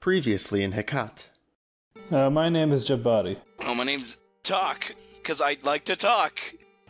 Previously in Hekhat. My name is Jabari. Oh, my name's Talk, because I like to talk.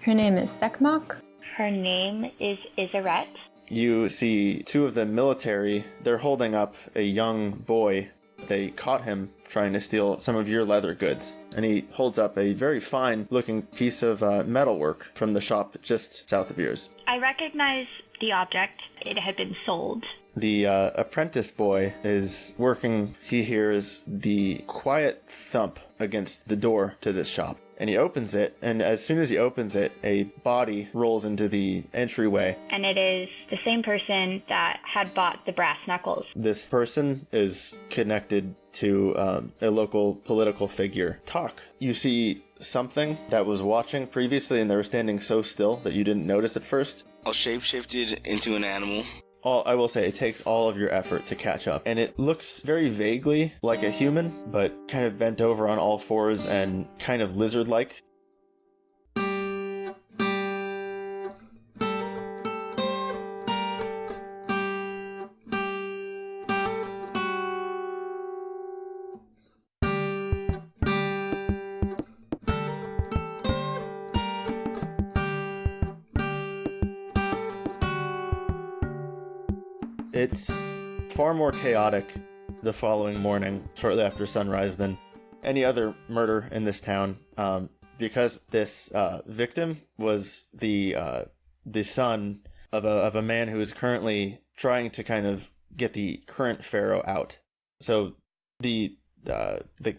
Her name is Sekmak. Her name is Iseret. You see two of the military, they're holding up a young boy. They caught him trying to steal some of your leather goods, and he holds up a very fine-looking piece of metalwork from the shop just south of yours. I recognize the object. It had been sold. The apprentice boy is working. He hears the quiet thump against the door to this shop, and he opens it, and as soon as he opens it, a body rolls into the entryway. And it is the same person that had bought the brass knuckles. This person is connected to a local political figure. Talk. You see something that was watching previously, and they were standing so still that you didn't notice at first. I'll shape-shift it into an animal. I will say it takes all of your effort to catch up, and it looks very vaguely like a human, but kind of bent over on all fours and kind of lizard-like. It's far more chaotic the following morning, shortly after sunrise, than any other murder in this town, because this victim was the son of a man who is currently trying to kind of get the current pharaoh out. So the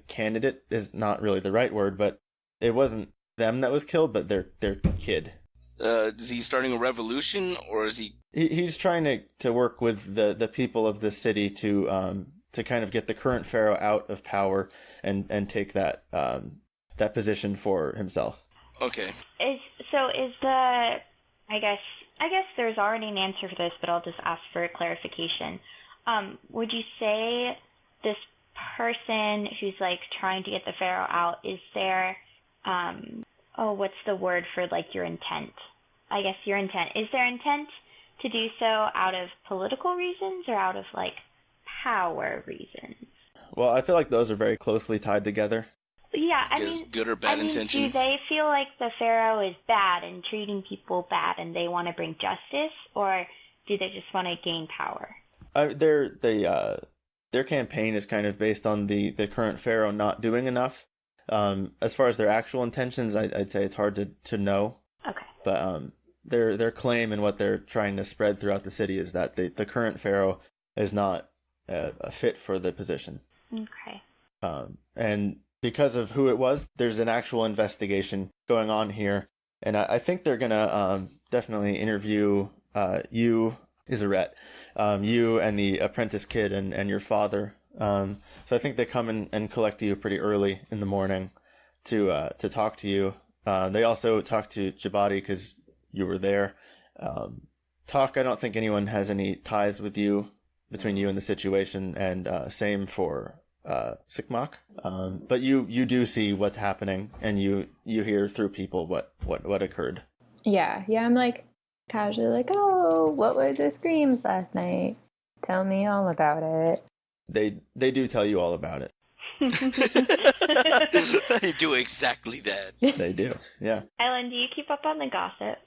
candidate is not really the right word, but it wasn't them that was killed, but their kid. Is he starting a revolution, or is he... He's trying to work with the people of this city to kind of get the current pharaoh out of power and take that position for himself. Okay. I guess there's already an answer for this, but I'll just ask for clarification. Would you say this person who's like trying to get the pharaoh out, is there what's the word for like your intent? I guess your intent. Is there intent to do so out of political reasons or out of like power reasons? Well, I feel like those are very closely tied together. Yeah, good or bad intention. Do they feel like the pharaoh is bad and treating people bad, and they want to bring justice, or do they just want to gain power? Their campaign is kind of based on the current pharaoh not doing enough. As far as their actual intentions, I'd say it's hard to know. Okay. But their claim and what they're trying to spread throughout the city is that the current pharaoh is not a fit for the position. Okay. And because of who it was, there's an actual investigation going on here, and I think they're gonna definitely interview you, Iseret, you and the apprentice kid and your father. So I think they come and collect you pretty early in the morning to talk to you. They also talk to Jabari because you were there. I don't think anyone has any ties with you, between you and the situation, and same for Sekmak. But you do see what's happening, and you hear through people what occurred. Yeah, I'm like casually like, oh, what were the screams last night? Tell me all about it. They do tell you all about it. They do exactly that. They do, yeah. Ellen, do you keep up on the gossip?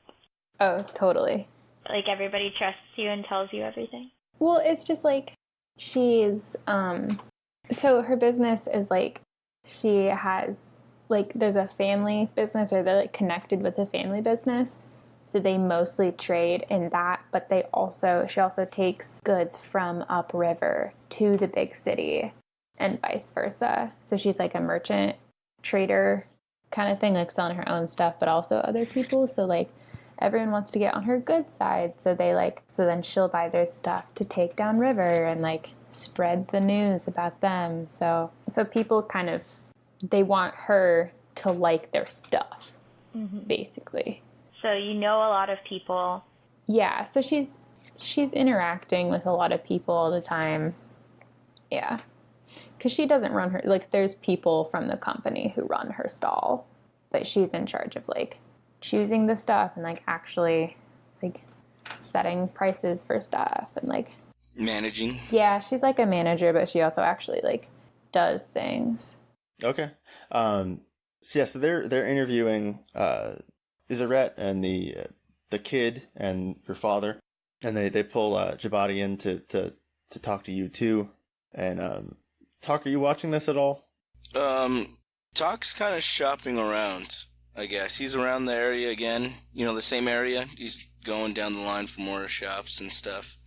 Oh, totally. Like everybody trusts you and tells you everything? Well, it's just like she's, so her business is like, she has, like, there's a family business, or they're like connected with a family business. So they mostly trade in that, but she also takes goods from upriver to the big city and vice versa. So she's like a merchant trader kind of thing, like selling her own stuff, but also other people. So like everyone wants to get on her good side. So then she'll buy their stuff to take down river and like spread the news about them. So people kind of, they want her to like their stuff, basically. So you know a lot of people. Yeah, so she's interacting with a lot of people all the time. Yeah. Because she doesn't run her, like, there's people from the company who run her stall, but she's in charge of, like, choosing the stuff and, like, actually, like, setting prices for stuff and, like... Managing. Yeah, she's like a manager, but she also actually like does things. Okay. So they're interviewing Izzarete and the kid and her father, and they pull Jabati in to talk to you too. And Talk, are you watching this at all? Talk's kind of shopping around, I guess. He's around the area again. The same area. He's going down the line for more shops and stuff.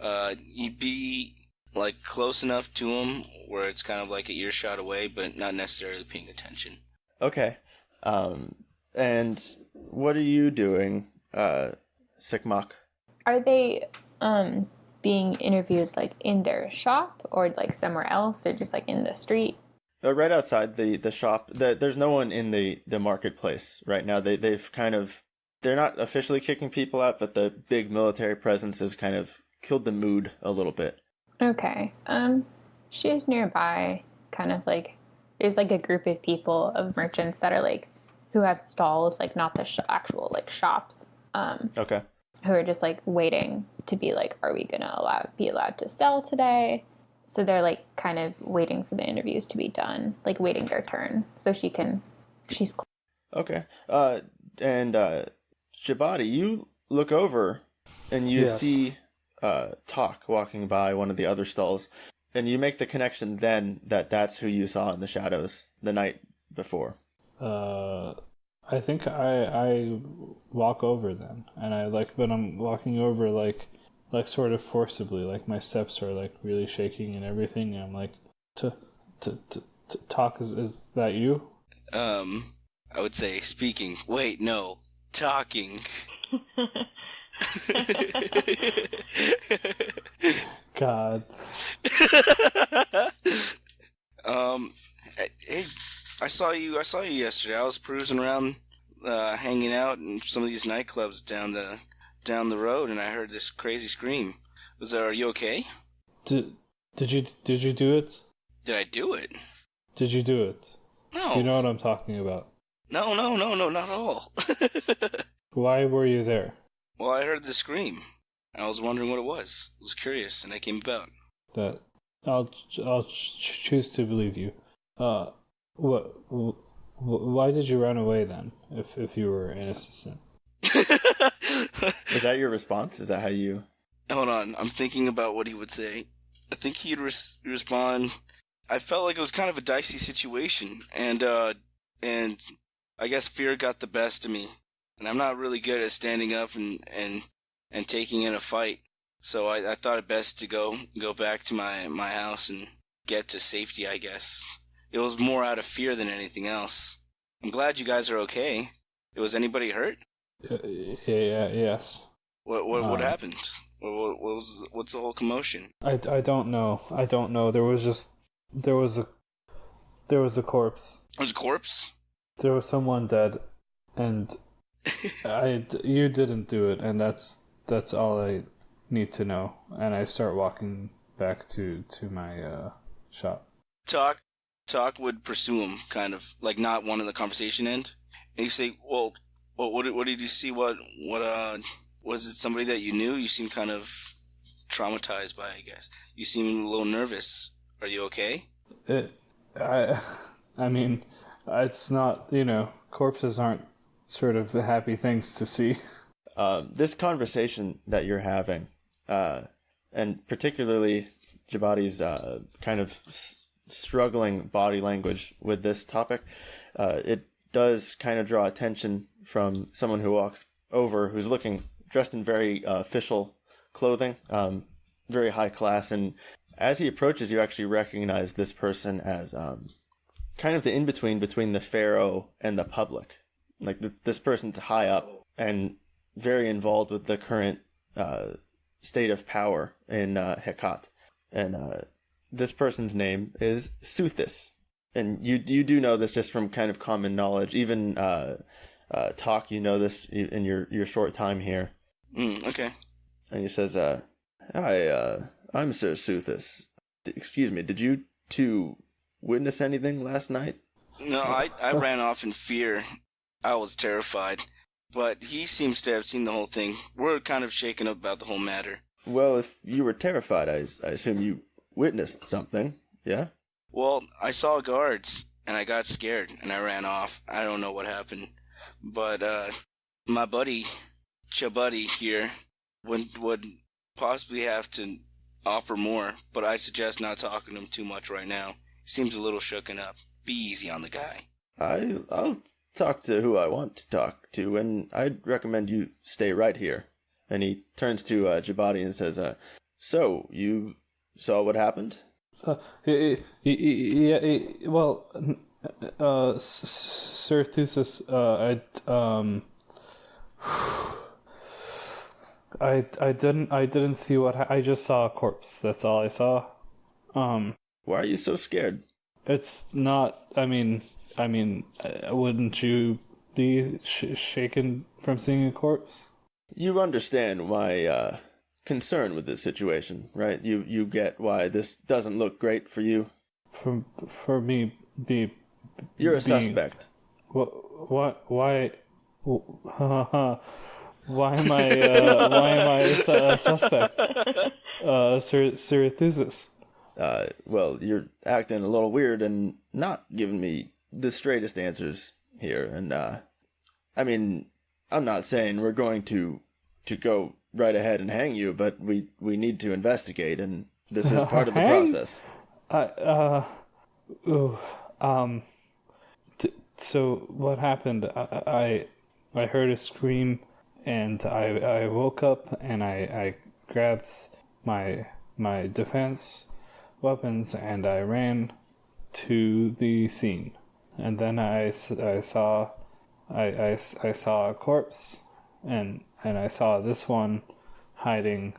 You'd be, like, close enough to him where it's kind of like an earshot away, but not necessarily paying attention. Okay. And what are you doing, Sikmak? Are they being interviewed like in their shop or like somewhere else or just like in the street? Right outside the shop. There's no one in the marketplace right now. They're not officially kicking people out, but the big military presence has kind of killed the mood a little bit. Okay. She's nearby, kind of like there's like a group of people of merchants that are like who have stalls, like not the actual like shops. Okay. Who are just like waiting to be like, are we gonna be allowed to sell today? So they're like kind of waiting for the interviews to be done, like waiting their turn, so she's. Okay. And Jabati, you look over and you Yes. see Talk walking by one of the other stalls, and you make the connection then that's who you saw in the shadows the night before. I think I walk over then, and but I'm walking over like sort of forcibly, like my steps are like really shaking and everything. And I'm like, to Talk, is that you? I would say speaking. Wait, no, talking. God. Hey, I saw you yesterday. I was cruising around, hanging out in some of these nightclubs down the road, and I heard this crazy scream. Are you okay? Did you do it? Did I do it? Did you do it? No. You know what I'm talking about. No, not at all. Why were you there? Well, I heard the scream. I was wondering what it was. I was curious, and I came about. That I'll choose to believe you. Why did you run away then? If you were innocent. Is that your response? Is that how you? Hold on, I'm thinking about what he would say. I think he'd respond. I felt like it was kind of a dicey situation, and I guess fear got the best of me, and I'm not really good at standing up and taking in a fight. So I thought it best to go back to my house and get to safety, I guess. It was more out of fear than anything else. I'm glad you guys are okay. Was anybody hurt? Yes. What happened? What's the whole commotion? I don't know. There was a corpse. There's a corpse? There was someone dead, and you didn't do it, and that's all I need to know. And I start walking back to my shop. Talk would pursue him, kind of like not wanting the conversation end. And you say, "Well, what did you see? What was it? Somebody that you knew? You seem kind of traumatized by it, I guess. You seem a little nervous. Are you okay?" I mean, it's not, corpses aren't sort of happy things to see. This conversation that you're having, and particularly Jabati's kind of struggling body language with this topic, it does kind of draw attention from someone who walks over, who's dressed in very official clothing, very high class, and as he approaches, you actually recognize this person as kind of the in-between between the pharaoh and the public. Like this person's high up and very involved with the current state of power in Hekhat. And this person's name is Suthis. And you do know this just from kind of common knowledge. Even Talk, you know this in your short time here. Okay. And he says, "Hi, I'm Sir Suthis. Excuse me, did you two witness anything last night?" No, I ran off in fear. I was terrified. But he seems to have seen the whole thing. We're kind of shaken up about the whole matter. Well, if you were terrified, I assume you witnessed something, yeah? Well, I saw guards, and I got scared, and I ran off. I don't know what happened. But, my buddy, Chabuddy here, would possibly have to offer more, but I suggest not talking to him too much right now. He seems a little shooken up. Be easy on the guy. I'll talk to who I want to talk to, and I'd recommend you stay right here. And he turns to Jabadi and says, so, you saw what happened? Well, Sir Thusis, I didn't see I just saw a corpse. That's all I saw. Why are you so scared? It's not. I mean, wouldn't you be shaken from seeing a corpse? You understand my concern with this situation, right? You get why this doesn't look great for you. For me, you're a suspect. What? Why? Why am I a suspect? Sir Thusis. Well, you're acting a little weird and not giving me the straightest answers here. And, I mean, I'm not saying we're going to go right ahead and hang you, but we need to investigate, and this is part of the process. So what happened? I heard a scream, and I woke up, and I grabbed my defense weapons, and I ran to the scene, and then I saw a corpse, and I saw this one hiding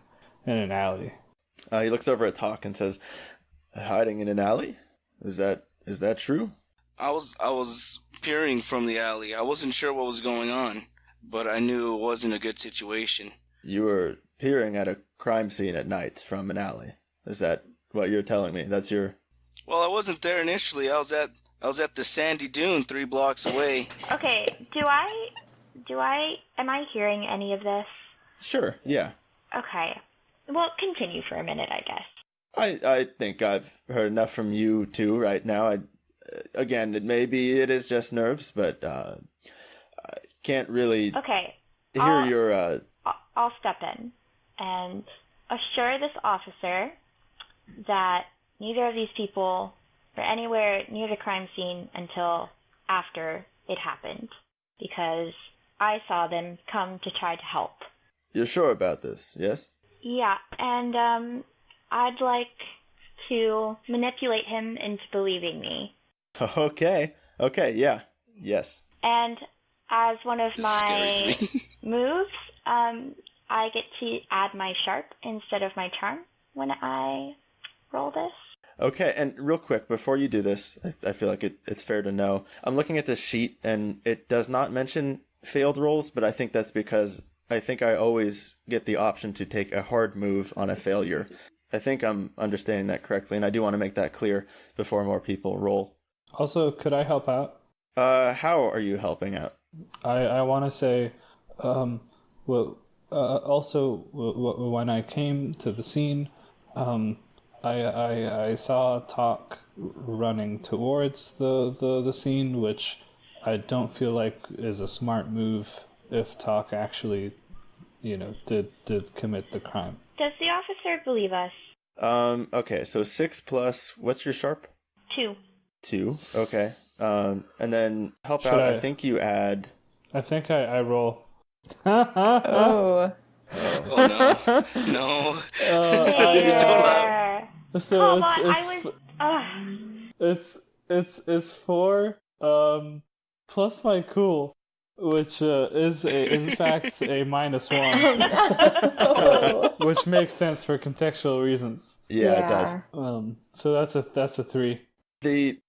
in an alley. He looks over at Talk and says, "Hiding in an alley? Is that true?" I was peering from the alley. I wasn't sure what was going on, but I knew it wasn't a good situation. You were peering at a crime scene at night from an alley. Is that what you're telling me? That's your... Well, I wasn't there initially. I was at the sandy dune 3 blocks away. Okay, am I hearing any of this? Sure, yeah. Okay. Well, continue for a minute, I guess. I think I've heard enough from you too right now. Again, it is just nerves, but I can't really hear your... I'll step in and assure this officer that neither of these people were anywhere near the crime scene until after it happened, because I saw them come to try to help. You're sure about this, yes? Yeah, and I'd like to manipulate him into believing me. Okay, yeah, yes. And as one of my moves, I get to add my sharp instead of my charm when I roll this. Okay, and real quick, before you do this, I feel like it's fair to know. I'm looking at this sheet, and it does not mention failed rolls, but I think that's because I think I always get the option to take a hard move on a failure. I think I'm understanding that correctly, and I do want to make that clear before more people roll. Also, could I help out? How are you helping out? I want to say, also, when I came to the scene, I saw Talk running towards the scene, which I don't feel like is a smart move if Talk actually, did commit the crime. Does the officer believe us? Okay, so 6 plus, what's your sharp? 2. 2, okay. And then help out, I think you add... I think I roll. Oh. Oh, no. No. So it's 4 plus my cool, which is in fact a -1, which makes sense for contextual reasons. Yeah, it does. So that's a 3. The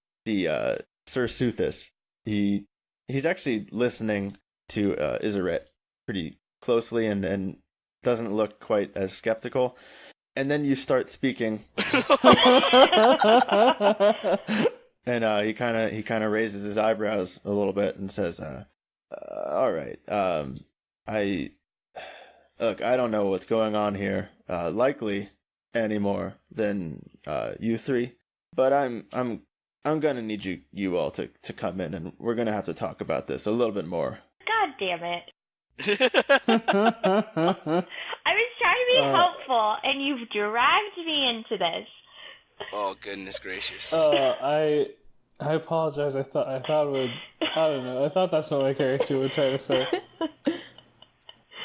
Sir Suthis, he's actually listening to Izaret pretty closely and doesn't look quite as skeptical. And then you start speaking, and he kind of raises his eyebrows a little bit and says, "All right, Look, I don't know what's going on here, likely any more than you three, but I'm gonna need you all to come in, and we're gonna have to talk about this a little bit more. God damn it. I was trying to be helpful, and you've dragged me into this. Oh, goodness gracious. I apologize. I thought it would. I don't know. I thought that's what my character would try to say.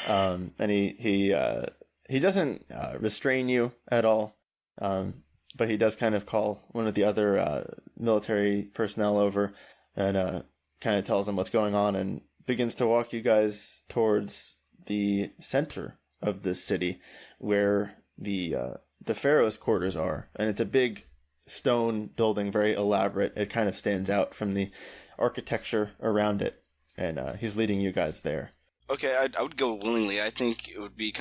And he doesn't restrain you at all, but he does kind of call one of the other military personnel over and kind of tells them what's going on and begins to walk you guys towards the center of the city where the pharaoh's quarters are. And it's a big stone building, very elaborate. It kind of stands out from the architecture around it, and he's leading you guys there. Okay, I would go willingly. I think it would be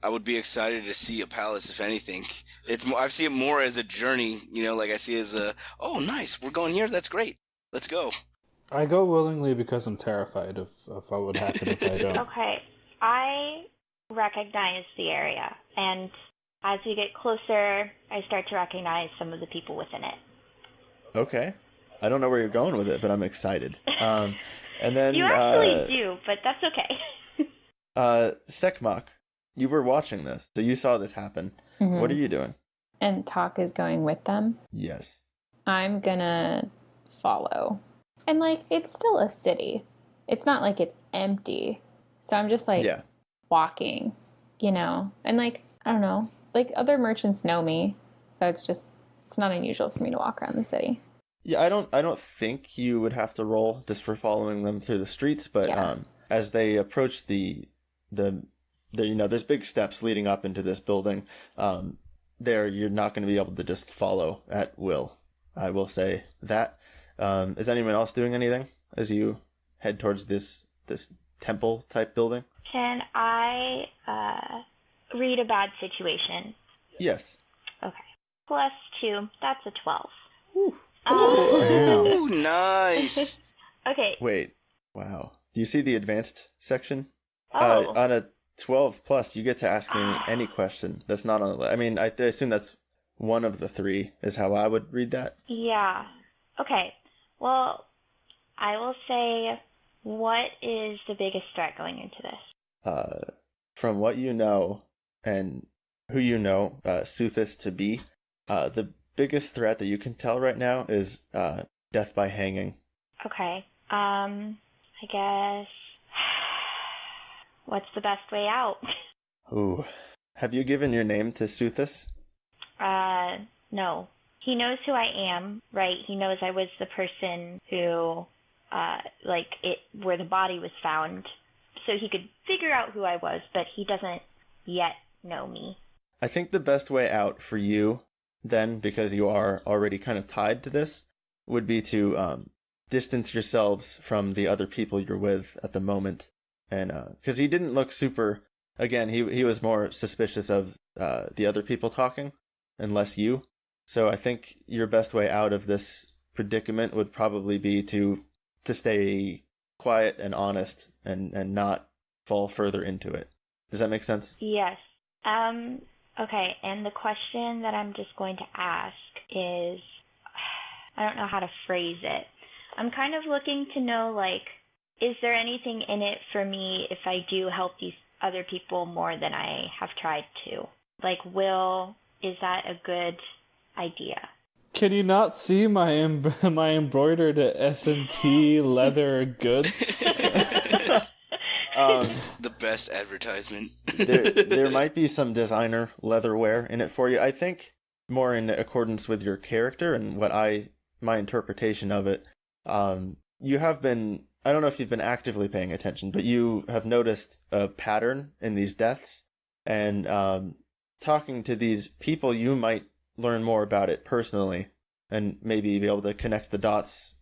I would be excited to see a palace, if anything. It's more, I see it more as a journey, like I see it as oh, nice, we're going here, that's great, let's go. I go willingly because I'm terrified of what would happen if I don't. Okay, I recognize the area, and as we get closer, I start to recognize some of the people within it. Okay. I don't know where you're going with it, but I'm excited. And then you actually do, but that's okay. Sekmak, you were watching this, so you saw this happen. Mm-hmm. What are you doing? And Talk is going with them. Yes. I'm gonna follow. And, it's still a city. It's not like it's empty. So I'm just, walking, And, I don't know. Other merchants know me. So it's not unusual for me to walk around the city. Yeah, I don't think you would have to roll just for following them through the streets, but as they approach the there's big steps leading up into this building. There you're not going to be able to just follow at will. I will say that. Is anyone else doing anything as you head towards this temple type building? Can I read a bad situation? Yes. Okay. +2. That's a 12. Ooh. Ooh, nice. Okay. Wait. Wow. Do you see the advanced section? Oh. On a 12 plus, you get to ask me any question that's not on the list. I mean, I assume that's one of the three is how I would read that. Yeah. Okay. Well, I will say, what is the biggest threat going into this? From what you know and who you know, Suthis to be, the biggest threat that you can tell right now is death by hanging. Okay. I guess... What's the best way out? Ooh. Have you given your name to Suthis? No. He knows who I am, right? He knows I was the person who, where the body was found. So he could figure out who I was, but he doesn't yet know me. I think the best way out for you, then, because you are already kind of tied to this, would be to distance yourselves from the other people you're with at the moment. And because he didn't look super, again, he was more suspicious of the other people talking and less you. So I think your best way out of this predicament would probably be to stay quiet and honest and not fall further into it. Does that make sense? Yes. Okay, and the question that I'm just going to ask is, I don't know how to phrase it. I'm kind of looking to know, is there anything in it for me if I do help these other people more than I have tried to? Is that a good idea? Can you not see my my embroidered S&T leather goods? The best advertisement. there might be some designer leatherware in it for you. I think more in accordance with your character and my interpretation of it. You have been, I don't know if you've been actively paying attention, but you have noticed a pattern in these deaths, and talking to these people, you might learn more about it personally and maybe be able to connect the dots,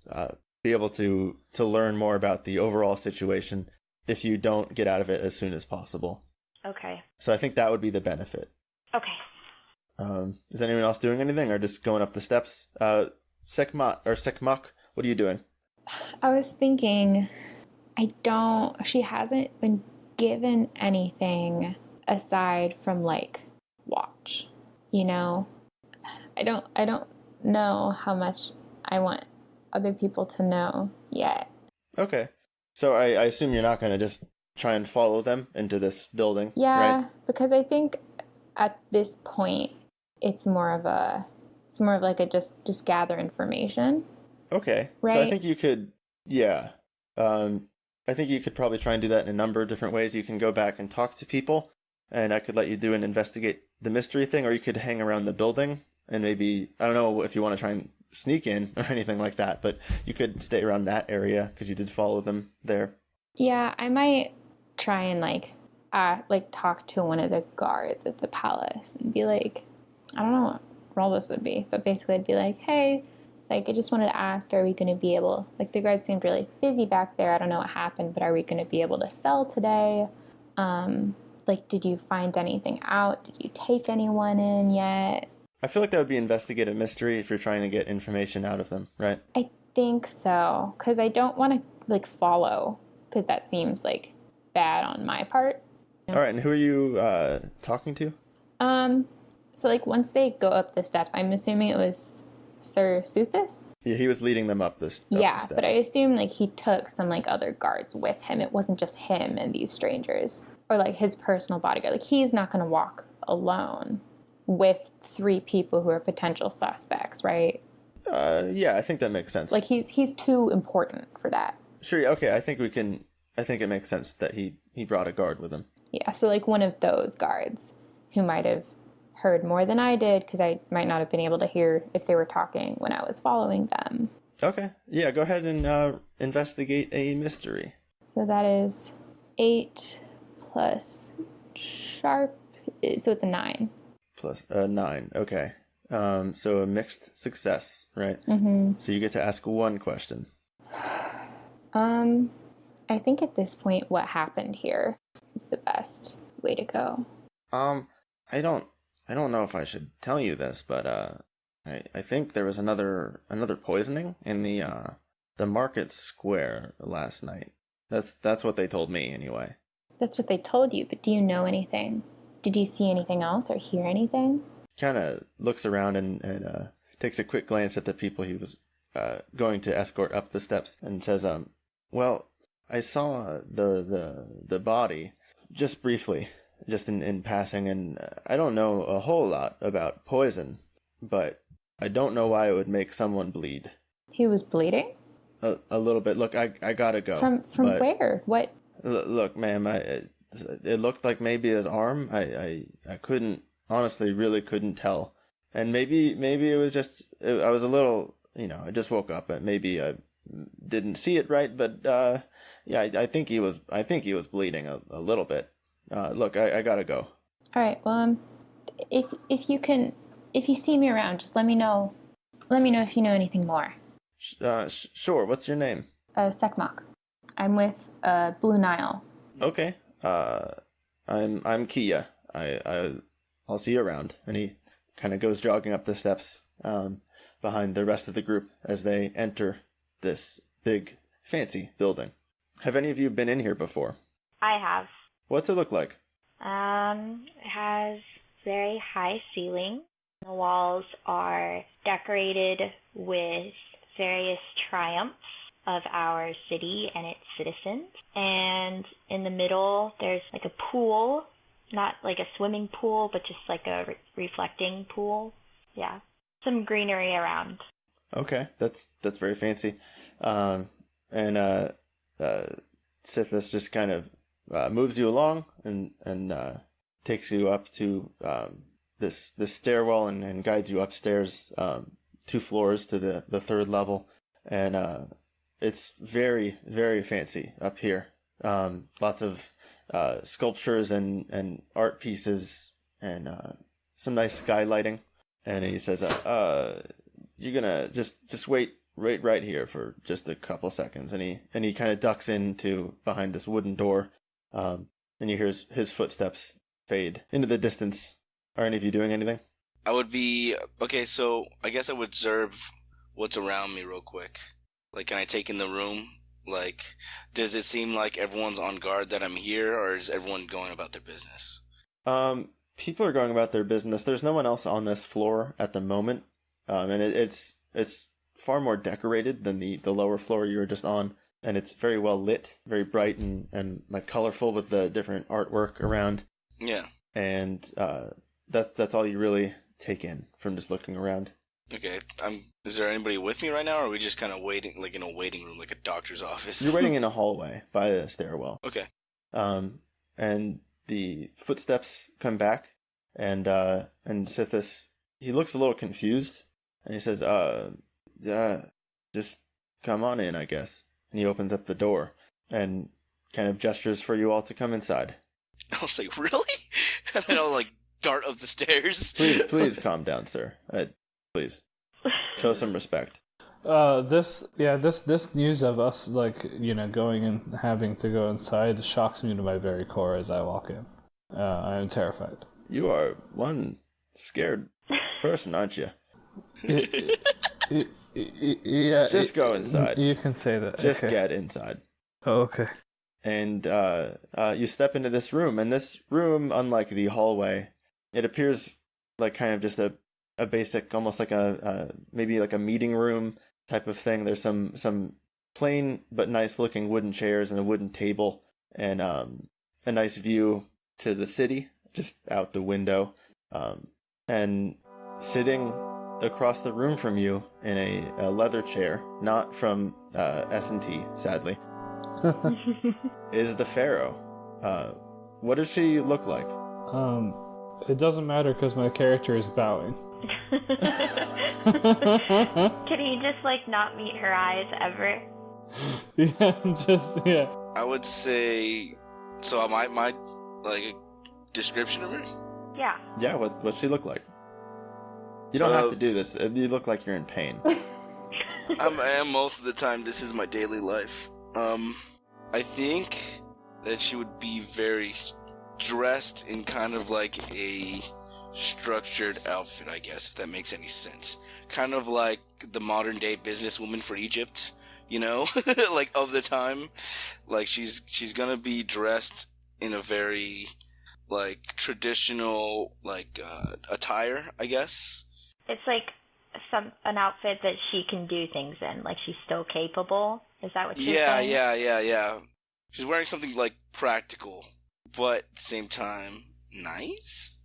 be able to learn more about the overall situation if you don't get out of it as soon as possible. Okay. So I think that would be the benefit. Okay. Is anyone else doing anything or just going up the steps? Sekmak, what are you doing? I was thinking, she hasn't been given anything aside from like watch. You know, I don't know how much I want other people to know yet. Okay. So I assume you're not going to just try and follow them into this building, Yeah, right? because I think at this point it's more of like a just gather information, Okay. So I right? think you could, yeah. I think you could probably try and do that in a number of different ways. You can go back and talk to people, and I could let you do and investigate the mystery thing, or you could hang around the building and maybe, I don't know if you want to try and sneak in or anything like that, but you could stay around that area because you did follow them there. Yeah, I might try and like talk to one of the guards at the palace and be like, I don't know what role this would be, but basically I'd be like, hey, like I just wanted to ask, are we going to be able, like the guard seemed really busy back there. I don't know what happened, but are we going to be able to sell today? Like, did you find anything out? Did you take anyone in yet? I feel like that would be investigative mystery if you're trying to get information out of them, right? I think so, because I don't want to like follow, because that seems like bad on my part. All right, and who are you talking to? So like once they go up the steps, I'm assuming it was Sir Suthis? Yeah, he was leading them up this. Yeah, but I assume like he took some like other guards with him. It wasn't just him and these strangers, or like his personal bodyguard. Like he's not going to walk alone with 3 people who are potential suspects, right? Yeah, I think that makes sense. Like he's too important for that. Sure. Okay, I think it makes sense that he brought a guard with him. Yeah, so like one of those guards who might have heard more than I did, because I might not have been able to hear if they were talking when I was following them. Okay. Yeah, go ahead and investigate a mystery. So that is 8 plus sharp, so it's a 9. Plus 9. Okay. So a mixed success, right? Mm-hmm. So you get to ask one question. I think at this point, what happened here is the best way to go. I don't know if I should tell you this, but I think there was another poisoning in the market square last night. That's what they told me anyway. That's what they told you, but do you know anything? Did you see anything else or hear anything? Kind of looks around and takes a quick glance at the people he was going to escort up the steps and says, well, I saw the body just briefly, just in passing, and I don't know a whole lot about poison, but I don't know why it would make someone bleed. He was bleeding? A little bit. Look, I gotta go. From where? What? Look, ma'am, it looked like maybe his arm. I couldn't, honestly, really couldn't tell. And maybe it was just, I was a little, I just woke up, and maybe I didn't see it right, but yeah, I think he was bleeding a little bit. Look, I gotta go. All right. Well, if you see me around, just let me know. Let me know if you know anything more. Sure. What's your name? Sekmak. I'm with Blue Nile. Okay. I'm Kia. I'll see you around. And he kind of goes jogging up the steps behind the rest of the group as they enter this big, fancy building. Have any of you been in here before? I have. What's it look like? It has very high ceiling. The walls are decorated with various triumphs of our city and its citizens. And in the middle, there's like a pool, not like a swimming pool, but just like a reflecting pool. Yeah. Some greenery around. Okay, that's very fancy. Sithis just kind of moves you along and takes you up to this stairwell and guides you upstairs 2 floors to the 3rd level, and it's very, very fancy up here. Lots of sculptures and art pieces and some nice sky lighting. And he says, "You're gonna just wait right here for just a couple seconds." And he kind of ducks into behind this wooden door, and you hear his footsteps fade into the distance. Are any of you doing anything? I would be okay. So I guess I would observe what's around me real quick. Like, can I take in the room? Like, does it seem like everyone's on guard that I'm here, or is everyone going about their business? People are going about their business. There's no one else on this floor at the moment, and it's far more decorated than the lower floor you were just on, and it's very well lit, very bright and like colorful with the different artwork around. Yeah. And that's all you really take in from just looking around. Okay. Is there anybody with me right now, or are we just kind of waiting, like in a waiting room, like a doctor's office? You're waiting in a hallway by a stairwell. Okay. And the footsteps come back, and Sithis, he looks a little confused, and he says, just come on in, I guess. And he opens up the door and kind of gestures for you all to come inside. I was like, really? And then I'll like dart up the stairs. Please calm down, sir. Please show some respect. This news of us, like, going and having to go inside shocks me to my very core as I walk in. I am terrified. You are one scared person, aren't you? Yeah. Just go inside. You can say that. Just okay. get inside. Oh, okay. And you step into this room, and this room, unlike the hallway, it appears like kind of just a basic, almost like maybe like a meeting room type of thing. There's some plain but nice looking wooden chairs and a wooden table, and a nice view to the city just out the window. And sitting across the room from you in a leather chair, not from S&T, sadly, is the Pharaoh. What does she look like? It doesn't matter because my character is bowing. Can he just like not meet her eyes ever? Yeah. I would say, so my like a description of her? Yeah. Yeah, what's she look like? You don't have to do this. You look like you're in pain. I am most of the time. This is my daily life. I think that she would be very dressed in kind of like a structured outfit, I guess, if that makes any sense. Kind of like the modern day businesswoman for Egypt, like of the time. Like she's gonna be dressed in a very like traditional like attire, I guess. It's like an outfit that she can do things in, like she's still capable. Is that what you're saying? Yeah. She's wearing something like practical, but at the same time, nice.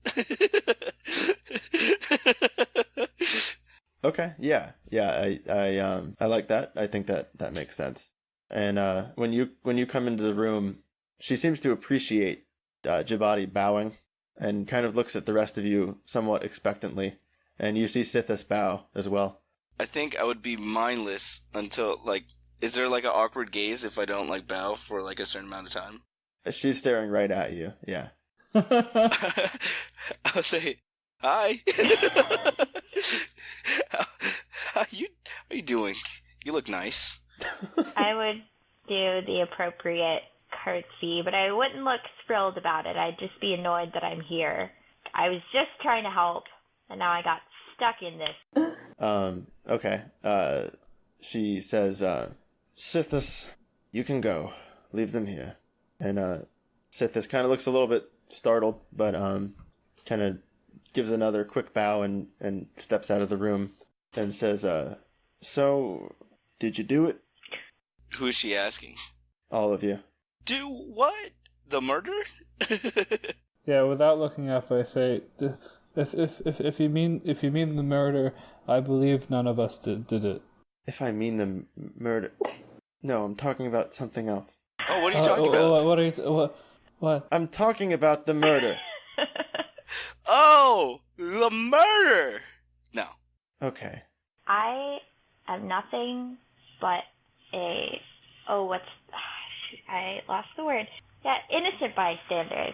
Okay, yeah. I like that. I think that makes sense. And when you come into the room, she seems to appreciate Jabadi bowing, and kind of looks at the rest of you somewhat expectantly. And you see Sithis bow as well. I think I would be mindless until like. Is there like an awkward gaze if I don't like bow for like a certain amount of time? She's staring right at you. Yeah. I'll say, hi. How you doing? You look nice. I would do the appropriate curtsy, but I wouldn't look thrilled about it. I'd just be annoyed that I'm here. I was just trying to help, and now I got stuck in this. Okay. She says, Sithis, you can go. Leave them here. And Sithis kind of looks a little bit startled, but kind of gives another quick bow and steps out of the room and says, so, did you do it? Who is she asking? All of you. Do what? The murder? Yeah, without looking up, I say, if you mean the murder, I believe none of us did it. If I mean the murder... No, I'm talking about something else. Oh, what are you talking about? What are you... What? I'm talking about the murder. Oh, the murder! No. Okay. I am nothing but I lost the word. Yeah, innocent bystander.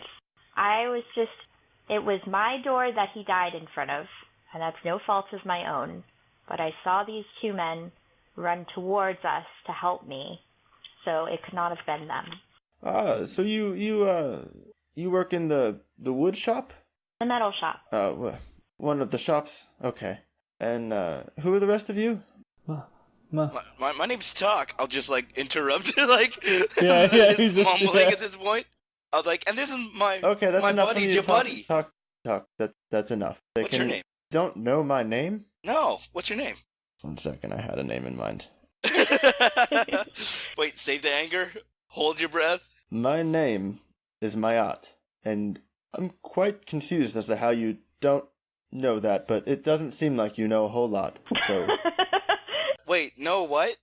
It was my door that he died in front of, and that's no fault of my own. But I saw these two men run towards us to help me, so it could not have been them. So you work in the wood shop? The metal shop. One of the shops? Okay. And who are the rest of you? My name's Talk. I'll just like interrupt like Yeah, just mumbling at this point. I was like, and this is my Okay, that's my enough buddy for you to Jabuddy. talk. That's enough. They What's your name? Don't know my name? No, what's your name? 1 second, I had a name in mind. Wait, save the anger. Hold your breath. My name is Mayat, and I'm quite confused as to how you don't know that, but it doesn't seem like you know a whole lot. So Wait, no, what?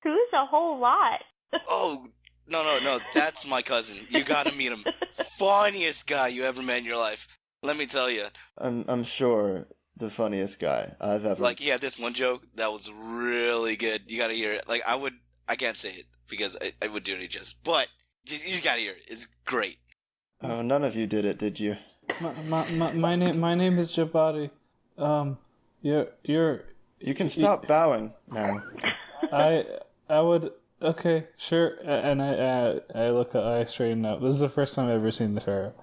Who's a whole lot? Oh, no, that's my cousin. You gotta meet him. Funniest guy you ever met in your life. Let me tell you. I'm sure the funniest guy I've ever. Like, he had this one joke that was really good. You gotta hear it. Like, I can't say it because I would do it justice, but you just gotta hear it. It's great. Oh, none of you did it, did you? My name is Jabari. You're. You can stop bowing now. I would. Okay, sure. And I straighten up. This is the first time I've ever seen the pharaoh,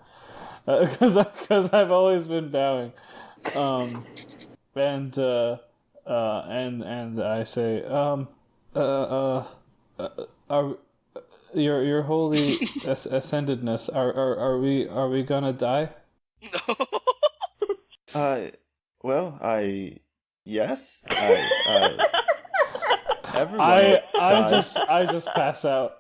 because I've always been bowing, and I say, are your holy ascendedness, are we gonna die? Well, yes. Everyone dies. I just pass out.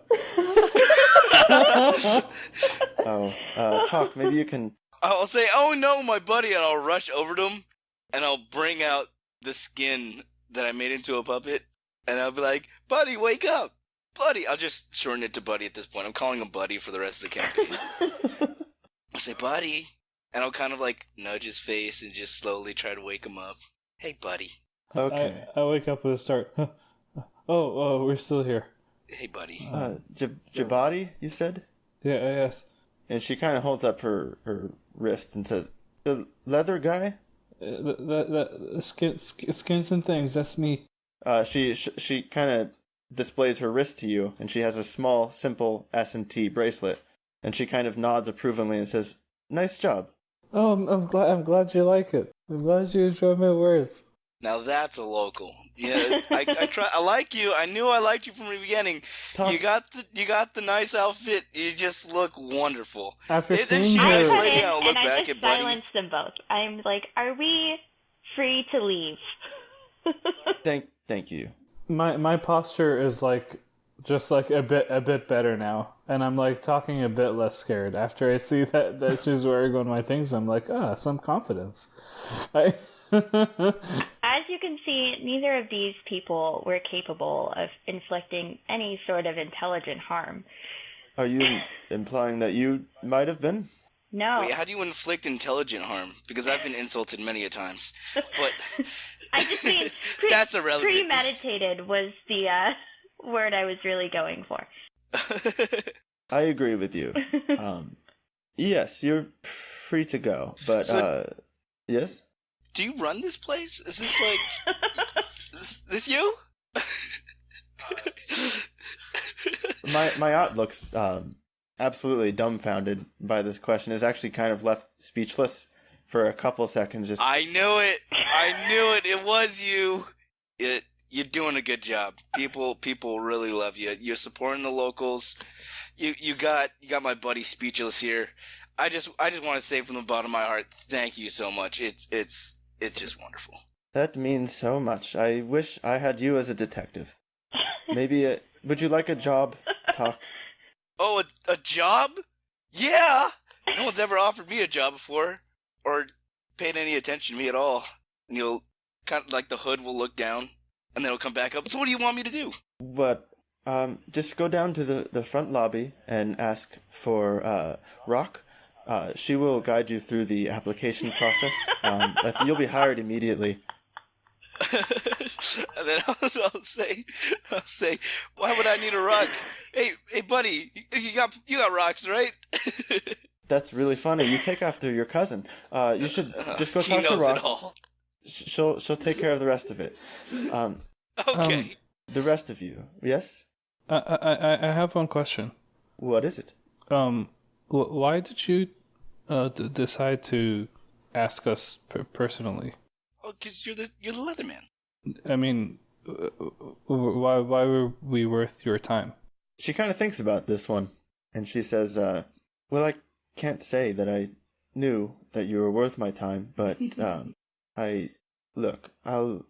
Oh, Talk, maybe you can... I'll say, oh no, my buddy, and I'll rush over to him, and I'll bring out the skin that I made into a puppet, and I'll be like, buddy, wake up! Buddy! I'll just shorten it to Buddy at this point. I'm calling him Buddy for the rest of the campaign. I'll say, buddy, and I'll kind of like nudge his face and just slowly try to wake him up. Hey, buddy. Okay. I wake up with a start. Oh, we're still here. Hey, buddy. Jabadi, you said? Yeah, yes. And she kind of holds up her wrist and says, the leather guy? The skins and things, that's me. She kind of displays her wrist to you, and she has a small, simple S&T bracelet. And she kind of nods approvingly and says, nice job. Oh, I'm glad you like it. I'm glad you enjoy my words. Now that's a local. Yeah, I like you. I knew I liked you from the beginning. Talk. You got the nice outfit. You just look wonderful. After Then seeing she I just her, cut laid in down and and looked I back just at Buddy. silenced them both. I'm like, are we free to leave? Thank you. my posture is like just like a bit better now, and I'm like talking a bit less scared after I see that she's wearing one of my things. I'm like, some confidence. As you can see, neither of these people were capable of inflicting any sort of intelligent harm. Are you implying that you might have been? No. Wait, how do you inflict intelligent harm? Because I've been insulted many a times. But I just mean that's irrelevant. premeditated was the word I was really going for. I agree with you. Yes, you're free to go, but yes. Do you run this place? Is this like this you? My aunt looks absolutely dumbfounded by this question. Is actually kind of left speechless for a couple seconds. Just I knew it. It was you. You're doing a good job. People really love you. You're supporting the locals. You got my buddy speechless here. I just want to say from the bottom of my heart, thank you so much. It's just wonderful. that means so much. I wish I had you as a detective. Maybe would you like a job? Talk. Oh, a job? Yeah. No one's ever offered me a job before, or paid any attention to me at all. And you'll kind of like the hood will look down, and then it'll come back up. So what do you want me to do? But just go down to the front lobby and ask for Rock. She will guide you through the application process. You'll be hired immediately. And then I'll say, why would I need a rock? Hey, buddy, you got rocks, right? That's really funny. You take after your cousin. You should just go talk he knows to Rock. it all. She'll take care of the rest of it. Okay. The rest of you, yes? I have one question. What is it? Why did you decide to ask us personally? Oh, because you're the Leatherman. I mean, why were we worth your time? She kind of thinks about this one, and she says, well, I can't say that I knew that you were worth my time, but I'll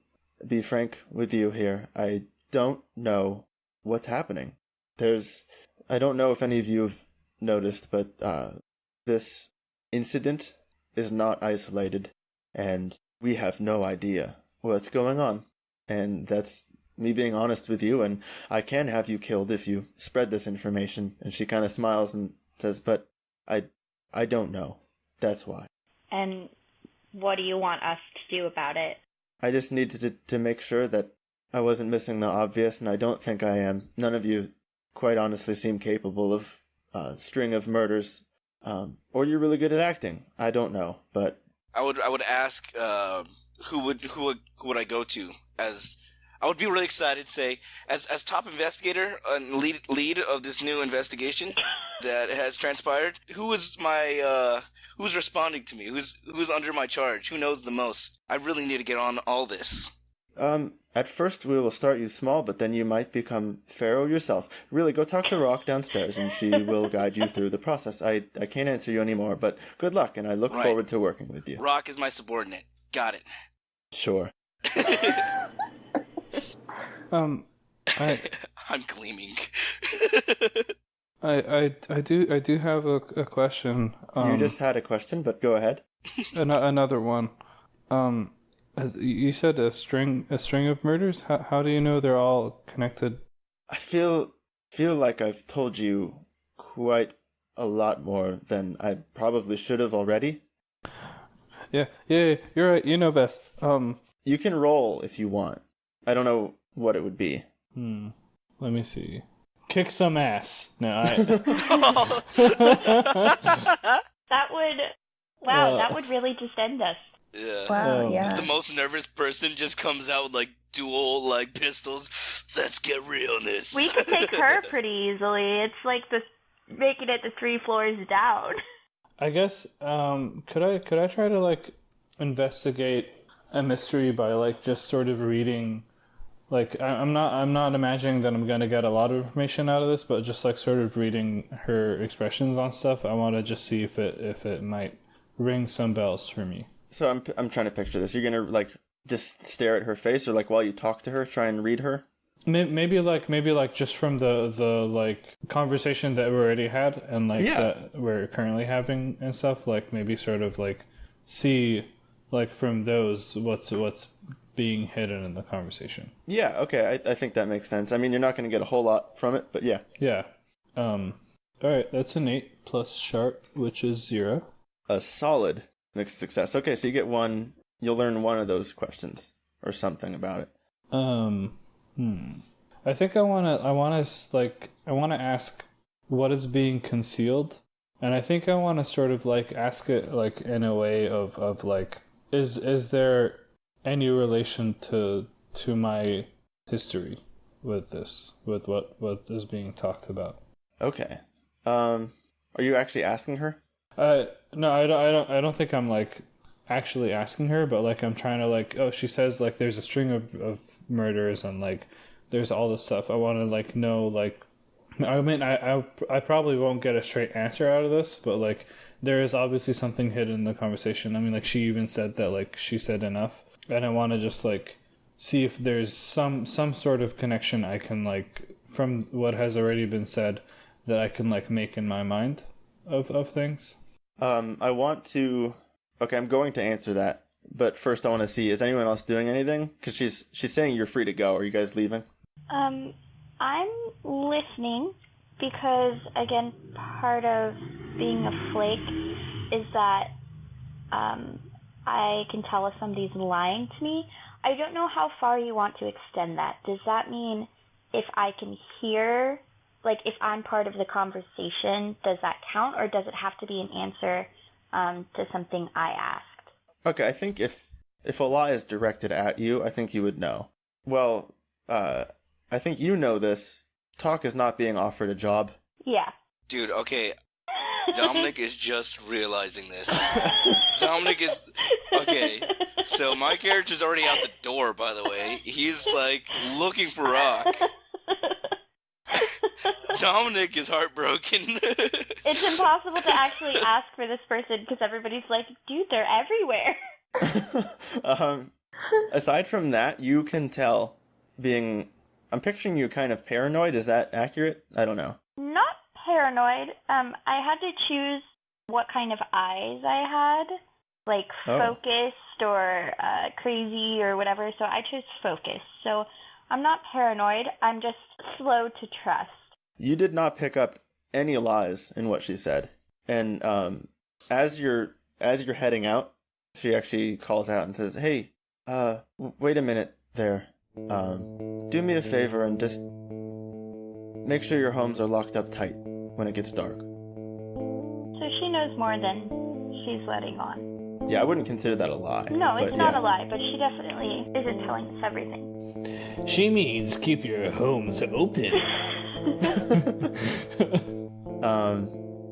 be frank with you here. I don't know what's happening. I don't know if any of you have noticed, but this incident is not isolated, and we have no idea what's going on. And that's me being honest with you, and I can have you killed if you spread this information. And she kind of smiles and says, but I don't know. That's why. And what do you want us to do about it? I just needed to make sure that I wasn't missing the obvious, and I don't think I am. None of you, quite honestly, seem capable of a string of murders. Or you're really good at acting. I don't know, but I would ask who would I go to, as I would be really excited to say as top investigator and lead of this new investigation that has transpired. Who's responding to me? Who's under my charge? Who knows the most? I really need to get on all this. At first we will start you small, but then you might become Pharaoh yourself. Really, go talk to Rock downstairs, and she will guide you through the process. I can't answer you anymore, but good luck, and I look forward to working with you. Rock is my subordinate. Got it. Sure. I'm gleaming. I do have a question. You just had a question, but go ahead. Another one. You said a string of murders. How do you know they're all connected? I feel like I've told you quite a lot more than I probably should have already. Yeah, you're right. You know best. You can roll if you want. I don't know what it would be. Let me see. Kick some ass. No, that would really just end us. Yeah. Wow, yeah. The most nervous person just comes out with like dual pistols. Let's get real on this. We could take her pretty easily. It's like making it the 3 floors down. I guess could I try to investigate a mystery by just sort of reading, I'm not imagining that I'm gonna get a lot of information out of this, but just sort of reading her expressions on stuff. I want to just see if it might ring some bells for me. So I'm trying to picture this. You're gonna just stare at her face, or while you talk to her, try and read her. Maybe just from the conversation that we already had and that we're currently having and stuff. Maybe sort of see from those what's being hidden in the conversation. Yeah. Okay. I think that makes sense. I mean, you're not going to get a whole lot from it, but yeah. Yeah. All right. That's an 8 plus sharp, which is 0. A solid mixed success. Okay, so you get one. You'll learn one of those questions or something about it. I think I want to ask what is being concealed, and I think I want to sort of ask it in a way of is there any relation to my history with this, with what is being talked about? Okay. Are you actually asking her? No, I don't think I'm actually asking her, but I'm trying to she says there's a string of murders and there's all this stuff. I want to know I mean I probably won't get a straight answer out of this, but there is obviously something hidden in the conversation. I mean she even said that she said enough, and I want to just see if there's some sort of connection I can from what has already been said that I can make in my mind of things. I want to. Okay, I'm going to answer that, but first I want to see, is anyone else doing anything? Because she's saying you're free to go. Are you guys leaving? I'm listening because, again, part of being a flake is that I can tell if somebody's lying to me. I don't know how far you want to extend that. Does that mean if I can hear, if I'm part of the conversation, does that count, or does it have to be an answer to something I asked? Okay, I think if a lie is directed at you, I think you would know. Well, I think you know this. Talk is not being offered a job. Yeah. Dude, okay. Dominic is just realizing this. Dominic is... Okay, so my character's already out the door, by the way. He's, like, looking for Rock. Dominic is heartbroken. It's impossible to actually ask for this person because everybody's like, dude, they're everywhere. Aside from that, you can tell I'm picturing you kind of paranoid. Is that accurate? I don't know. Not paranoid. I had to choose what kind of eyes I had, like focused or crazy or whatever. So I chose focused. So I'm not paranoid. I'm just slow to trust. You did not pick up any lies in what she said. And as you're heading out, she actually calls out and says, "Hey, wait a minute there. Do me a favor and just make sure your homes are locked up tight when it gets dark." So she knows more than she's letting on. Yeah, I wouldn't consider that a lie. No, it's not a lie, but she definitely isn't telling us everything. She means keep your homes open.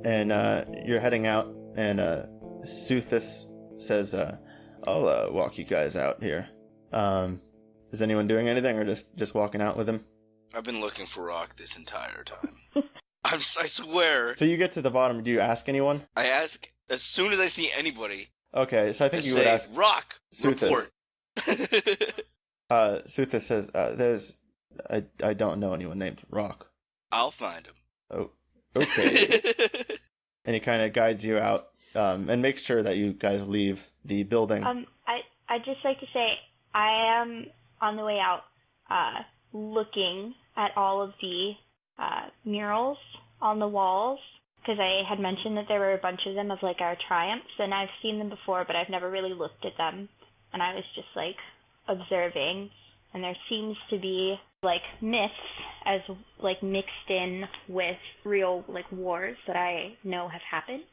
And you're heading out, and Suthis says, "I'll walk you guys out here." Is anyone doing anything, or just walking out with him? I've been looking for Rock this entire time. I swear. So you get to the bottom. Do you ask anyone? I ask as soon as I see anybody. Okay, so I think you say, would ask Rock, Suthis. report. Suthis says, I don't know anyone named Rock. I'll find him. Oh, okay. And he kind of guides you out, and makes sure that you guys leave the building. I'd just like to say I am on the way out, looking at all of the murals on the walls, because I had mentioned that there were a bunch of them of like our triumphs, and I've seen them before, but I've never really looked at them, and I was just like observing, and there seems to be like myths as like mixed in with real like wars that I know have happened.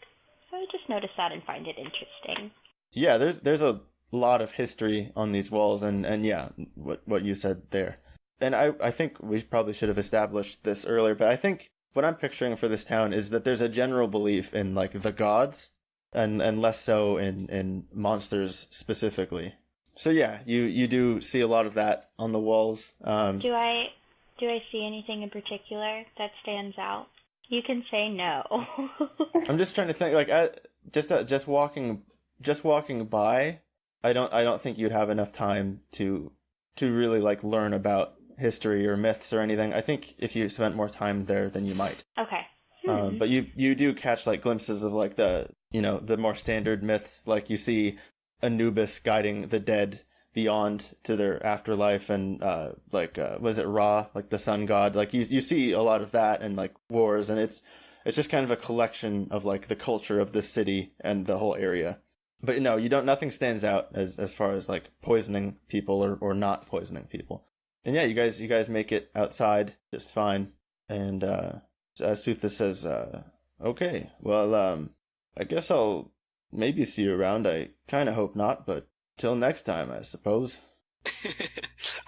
So I just noticed that and find it interesting. Yeah, there's a lot of history on these walls, and yeah, what you said there. And I think we probably should have established this earlier, but I think what I'm picturing for this town is that there's a general belief in like the gods, and less so in monsters specifically. So yeah, you do see a lot of that on the walls. Do I see anything in particular that stands out? You can say no. I'm just trying to think, like, just walking by. I don't think you'd have enough time to really like learn about history or myths or anything. I think if you spent more time there, then you might. Okay. But you do catch like glimpses of like the more standard myths, like you see Anubis guiding the dead beyond to their afterlife, and was it Ra, like the sun god? Like you see a lot of that, and like wars, and it's just kind of a collection of like the culture of this city and the whole area. But no, nothing stands out as far as like poisoning people or not poisoning people. And yeah, you guys make it outside just fine. And Suthis says, "Okay, well, I guess I'll maybe see you around. I kind of hope not, but till next time, I suppose."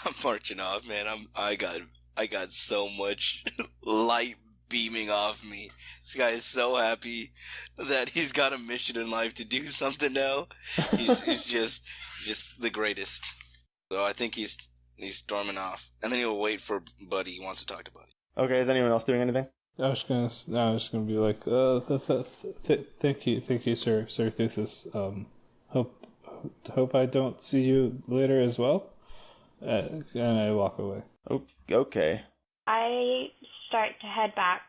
I'm marching off, man. I got so much light beaming off me. This guy is so happy that he's got a mission in life to do something now. He's just the greatest. So I think he's storming off, and then he'll wait for Buddy. He wants to talk to Buddy. Okay, is anyone else doing anything? I was gonna be like, thank you, Sir Thuthus. Hope I don't see you later as well. And I walk away. Okay. I start to head back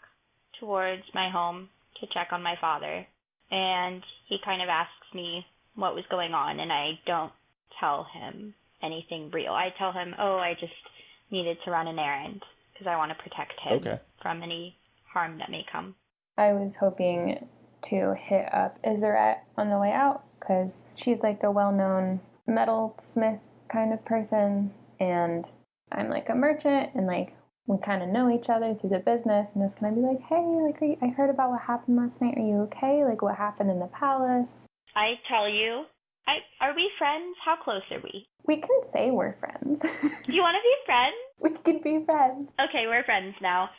towards my home to check on my father, and he kind of asks me what was going on, and I don't tell him anything real. I tell him, I just needed to run an errand because I want to protect him from any harm that may come. I was hoping to hit up Iseret on the way out, because she's like a well-known metalsmith kind of person, and I'm like a merchant, and like we kind of know each other through the business, and just kind of be like, hey, like I heard about what happened last night. Are you okay? Like what happened in the palace? I tell you, are we friends? How close are we? We can say we're friends. You want to be friends? We can be friends. Okay, we're friends now.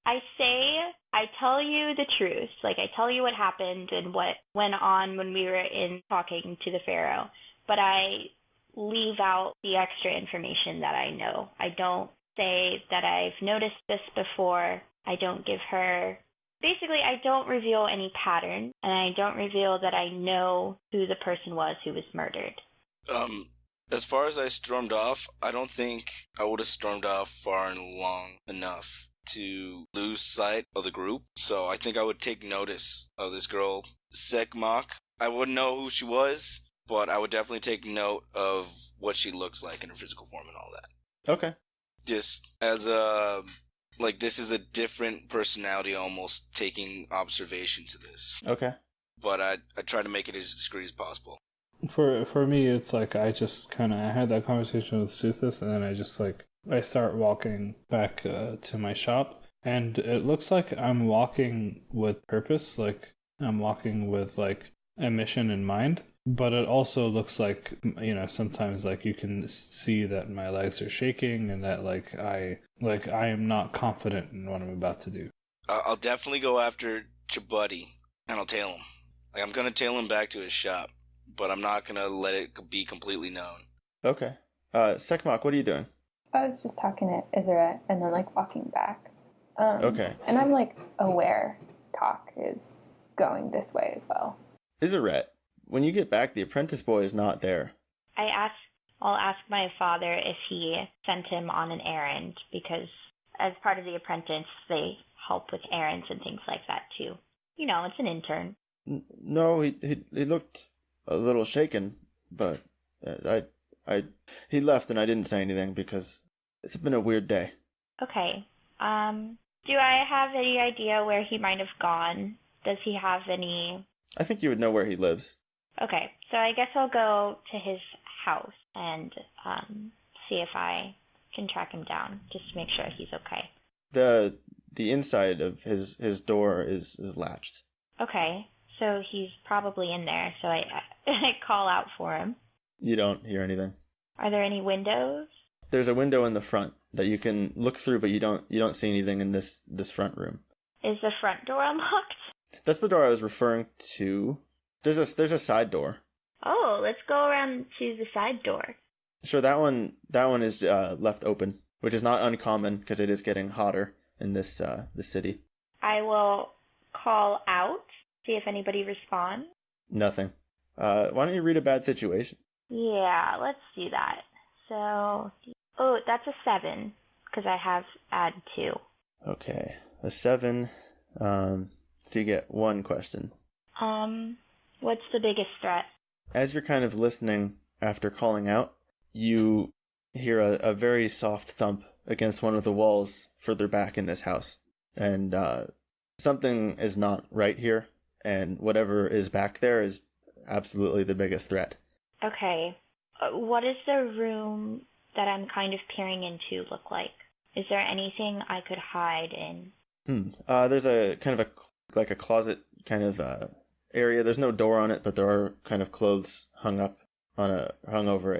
I say I tell you the truth. Like, I tell you what happened and what went on when we were in talking to the Pharaoh, but I leave out the extra information that I know. I don't say that I've noticed this before. I don't give her. Basically, I don't reveal any pattern, and I don't reveal that I know who the person was who was murdered. As far as I stormed off, I don't think I would have stormed off far and long enough to lose sight of the group. So I think I would take notice of this girl, Sekmak. I wouldn't know who she was, but I would definitely take note of what she looks like in her physical form and all that. Okay. Just as a, like, this is a different personality almost taking observation to this. Okay. But I try to make it as discreet as possible. For me, it's like I just kind of I had that conversation with Suthis, and then I just like I start walking back to my shop, and it looks like I'm walking with purpose, like I'm walking with like a mission in mind. But it also looks like, you know, sometimes like you can see that my legs are shaking and that I am not confident in what I'm about to do. I'll definitely go after Chabuddy, and I'll tail him. Like, I'm gonna tail him back to his shop, but I'm not gonna let it be completely known. Okay. Sekmak, what are you doing? I was just talking to Iseret and then like walking back. Okay. And I'm like aware talk is going this way as well. Iseret, when you get back, the apprentice boy is not there. I'll ask my father if he sent him on an errand, because as part of the apprentice, they help with errands and things like that too. You know, it's an intern. No, he looked a little shaken, but he left and I didn't say anything because it's been a weird day. Okay. Do I have any idea where he might have gone? Does he have any... I think you would know where he lives. Okay, so I guess I'll go to his house and see if I can track him down, just to make sure he's okay. The inside of his door is latched. Okay, so he's probably in there, so I call out for him. You don't hear anything. Are there any windows? There's a window in the front that you can look through, but you don't see anything in this front room. Is the front door unlocked? That's the door I was referring to. There's a side door. Oh, let's go around to the side door. Sure, that one is left open, which is not uncommon because it is getting hotter in this city. I will call out, see if anybody responds. Nothing. Why don't you read a bad situation? Yeah, let's do that. So, oh, that's a 7, because I have add 2. Okay, a 7. So you get one question. What's the biggest threat? As you're kind of listening after calling out, you hear a very soft thump against one of the walls further back in this house. And something is not right here, and whatever is back there is absolutely the biggest threat. Okay. What does the room that I'm kind of peering into look like? Is there anything I could hide in? There's a kind of a closet kind of area. There's no door on it, but there are kind of clothes hung over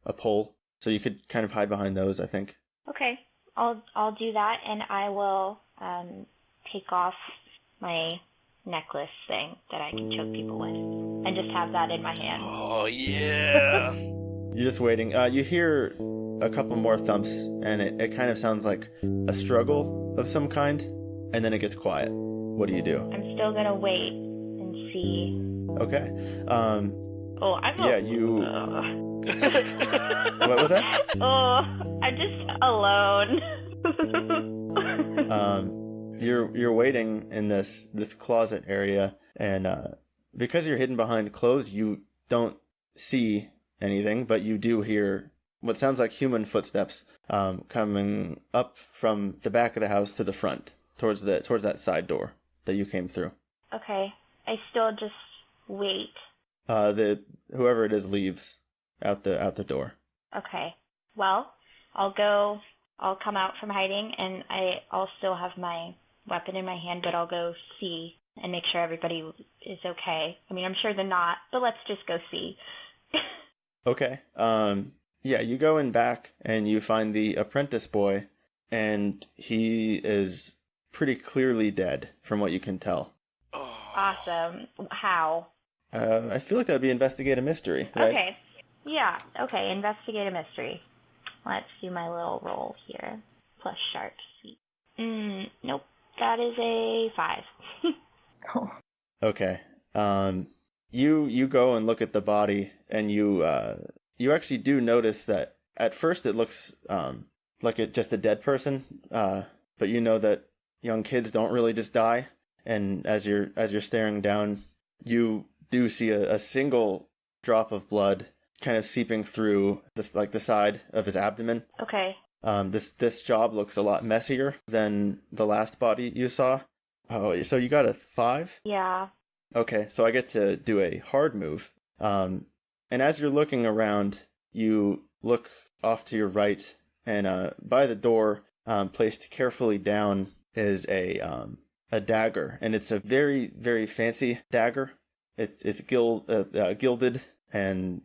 a pole. So you could kind of hide behind those, I think. Okay. I'll do that, and I will take off my necklace thing that I can choke people with, and just have that in my hand. Oh, yeah! You're just waiting. You hear a couple more thumps, and it kind of sounds like a struggle of some kind, and then it gets quiet. What do you do? I'm still gonna wait and see. Okay. Oh, I'm yeah, you... What was that? Oh, I'm just alone. You're waiting in this closet area, and because you're hidden behind clothes, you don't see anything, but you do hear what sounds like human footsteps coming up from the back of the house to the front, towards that side door that you came through. Okay, I still just wait. Whoever it is leaves out the door. Okay, well, I'll come out from hiding, and I'll still have my weapon in my hand, but I'll go see and make sure everybody is okay. I mean, I'm sure they're not, but let's just go see. Okay. Yeah, you go in back and you find the apprentice boy, and he is pretty clearly dead from what you can tell. Oh. Awesome. How? I feel like that would be investigate a mystery, right? Okay. Yeah. Okay. Investigate a mystery. Let's do my little roll here. Plus sharp. Sweet. Nope. That is a 5. Oh. Okay. You go and look at the body, and you actually do notice that at first it looks like just a dead person, but you know that young kids don't really just die. And as you're staring down, you do see a single drop of blood kind of seeping through this, like the side of his abdomen. Okay. This job looks a lot messier than the last body you saw. Oh, so you got a 5? Yeah. Okay, so I get to do a hard move. And as you're looking around, you look off to your right, and by the door, placed carefully down, is a dagger, and it's a very, very fancy dagger. It's gilded and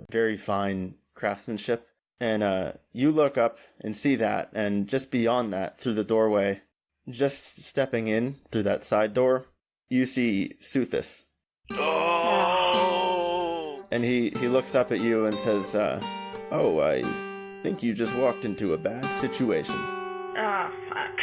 very fine craftsmanship. And you look up and see that, and just beyond that, through the doorway, just stepping in through that side door, you see Suthis. Oh! And he looks up at you and says, "Oh, I think you just walked into a bad situation." Oh, fuck.